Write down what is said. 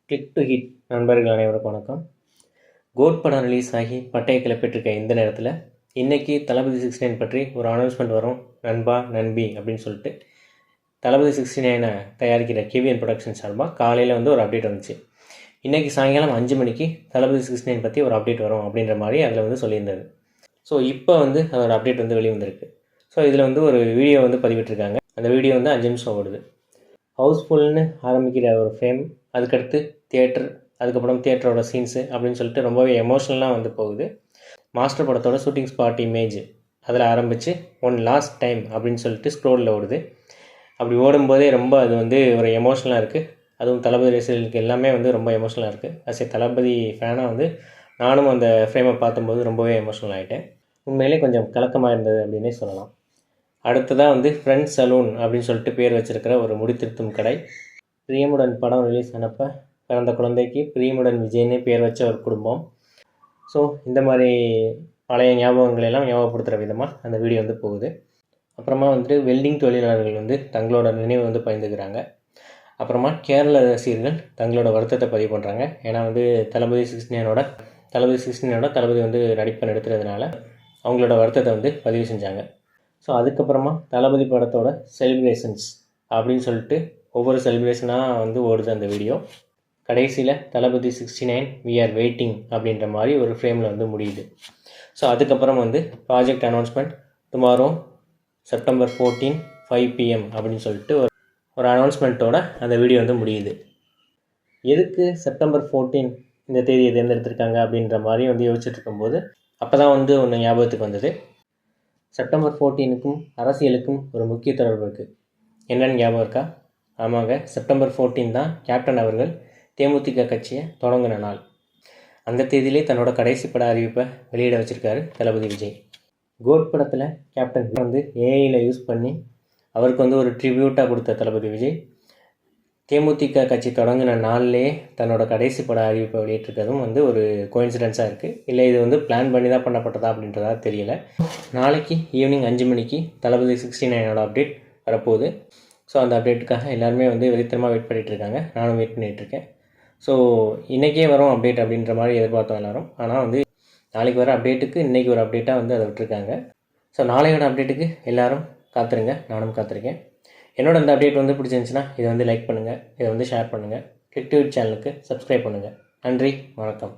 Click to hit நண்பர்கள் அனைவருக்கும் வணக்கம். கோட் படம் ரிலீஸ் ஆகி பட்டையை கிளப்பிட்டிருக்க இந்த நேரத்தில் இன்றைக்கி தளபதி 69 பற்றி ஒரு அனௌன்ஸ்மெண்ட் வரும் நண்பா நண்பி அப்படின்னு சொல்லிட்டு தளபதி 69 தயாரிக்கிற கேவிஎன் ப்ரொடக்ஷன் சார்பாக காலையில் வந்து ஒரு அப்டேட் வந்துச்சு. இன்றைக்கி சாயங்காலம் 5 மணிக்கு தளபதி 69 பற்றி ஒரு அப்டேட் வரும் அப்படின்ற மாதிரி அதில் வந்து சொல்லியிருந்தது. ஸோ இப்போ வந்து அதோட அப்டேட் வந்து வெளியே வந்திருக்கு. ஸோ இதில் வந்து ஒரு வீடியோ வந்து பதிவிட்டிருக்காங்க. அந்த வீடியோ வந்து 5 நிமிஷம் ஓடுது. ஹவுஸ்ஃபுல்னு ஆரம்பிக்கிற ஒரு ஃப்ரேம், அதுக்கடுத்து தியேட்டர், அதுக்கப்புறம் தியேட்டரோட சீன்ஸு அப்படின்னு சொல்லிட்டு ரொம்பவே எமோஷ்னலாக வந்து போகுது. மாஸ்டர் படத்தோட ஷூட்டிங் ஸ்பாட் இமேஜ் அதில் ஆரம்பித்து ஒன் லாஸ்ட் டைம் அப்படின்னு சொல்லிட்டு ஸ்க்ரோலில் ஓடுது. அப்படி ஓடும்போதே ரொம்ப அது வந்து ஒரு எமோஷ்னலாக இருக்குது. அதுவும் தளபதி ரசிகர்களுக்கு எல்லாமே வந்து ரொம்ப எமோஷ்னலாக இருக்குது. அஸ் ஏ தளபதி ஃபேனாக வந்து நானும் அந்த ஃப்ரேமை பார்க்கும்போது ரொம்பவே எமோஷ்னல் ஆகிட்டேன். உண்மையிலே கொஞ்சம் கலக்கமாக இருந்தது அப்படின்னே சொல்லலாம். அடுத்ததாக வந்து ஃப்ரெண்ட்ஸ் சலூன் அப்படின்னு சொல்லிட்டு பேர் வச்சுருக்கிற ஒரு முடித்திருத்தும் கடை. பிரியமுடன் படம் ரிலீஸ் ஆனப்போ பிறந்த குழந்தைக்கு பிரியமுடன் விஜய்னு பேர் வச்ச ஒரு குடும்பம். ஸோ இந்த மாதிரி பழைய ஞாபகங்களெல்லாம் ஞாபகப்படுத்துகிற விதமாக அந்த வீடியோ வந்து போகுது. அப்புறமா வந்துட்டு வெல்டிங் தொழிலாளர்கள் வந்து தங்களோட நினைவு வந்து பகிர்ந்துக்கிறாங்க. அப்புறமா கேரள ரசிகர்கள் தங்களோட வருத்தத்தை பதிவு பண்ணுறாங்க. ஏன்னா வந்து தளபதி 69 தளபதி வந்து நடிப்பை எடுத்துறதுனால அவங்களோட வருத்தத்தை வந்து பதிவு செஞ்சாங்க. ஸோ அதுக்கப்புறமா தளபதி படத்தோட செலிப்ரேஷன்ஸ் அப்படின்னு சொல்லிட்டு ஒவ்வொரு செலிப்ரேஷனாக வந்து ஓடுது அந்த வீடியோ. கடைசியில் தளபதி 69 வி ஆர் வெயிட்டிங் அப்படின்ற மாதிரி ஒரு ஃப்ரேமில் வந்து முடியுது. ஸோ அதுக்கப்புறம் வந்து project announcement tomorrow September 14 5 PM அப்படின்னு சொல்லிட்டு ஒரு அனௌன்ஸ்மெண்ட்டோட அந்த வீடியோ வந்து முடியுது. எதுக்கு செப்டம்பர் 14 இந்த தேதியை தேர்ந்தெடுத்திருக்காங்க அப்படின்ற மாதிரி வந்து யோசிச்சுட்டு இருக்கும்போது அப்போ தான் வந்து ஒன்று ஞாபகத்துக்கு வந்தது. செப்டம்பர் 14க்கும் அரசியலுக்கும் ஒரு முக்கிய தொடர்பு இருக்குது. என்னென்னு ஞாபகம் இருக்கா? ஆமாங்க, செப்டம்பர் 14 தான் கேப்டன் அவர்கள் தேமுதிக கட்சியை தொடங்கின நாள். அந்த தேதியிலே தன்னோட கடைசி பட அறிவிப்பை வெளியிட வச்சுருக்காரு தளபதி விஜய். கோட் படத்தில் கேப்டன் வந்து ஏஐயில் யூஸ் பண்ணி அவருக்கு வந்து ஒரு ட்ரிபியூட்டாக கொடுத்த தளபதி விஜய் தேமுதிக கட்சி தொடங்கின நாள்லேயே தன்னோட கடைசி பட அறிவிப்பை வெளியிட்டிருக்கிறதும் வந்து ஒரு கோயின்சிடென்ஸாக இருக்குது. இல்லை இது வந்து பிளான் பண்ணி தான் பண்ணப்பட்டதா அப்படின்றதா தெரியல. நாளைக்கு ஈவினிங் 5 மணிக்கு தளபதி 69 அப்டேட் வரப்போகுது. ஸோ அந்த அப்டேட்டுக்காக எல்லாருமே வந்து வெறித்தனமாக வெயிட் பண்ணிகிட்ருக்காங்க. நானும் வெயிட் பண்ணிகிட்ருக்கேன். ஸோ இன்றைக்கே வரும் அப்டேட் அப்படின்ற மாதிரி எதிர்பார்த்தோம் எல்லோரும். ஆனால் வந்து நாளைக்கு வர அப்டேட்டுக்கு இன்றைக்கி ஒரு அப்டேட்டாக வந்து அதை விட்டுருக்காங்க. ஸோ நாளையோட அப்டேட்டுக்கு எல்லோரும் காத்துருங்க, நானும் காத்திருக்கேன். என்னோட இந்த அப்டேட் வந்து பிடிச்சிருந்துச்சுன்னா இதை வந்து லைக் பண்ணுங்கள், இதை வந்து ஷேர் பண்ணுங்கள், கிளிக் டு ஹிட் சேனலுக்கு சப்ஸ்கிரைப் பண்ணுங்கள். நன்றி, வணக்கம்.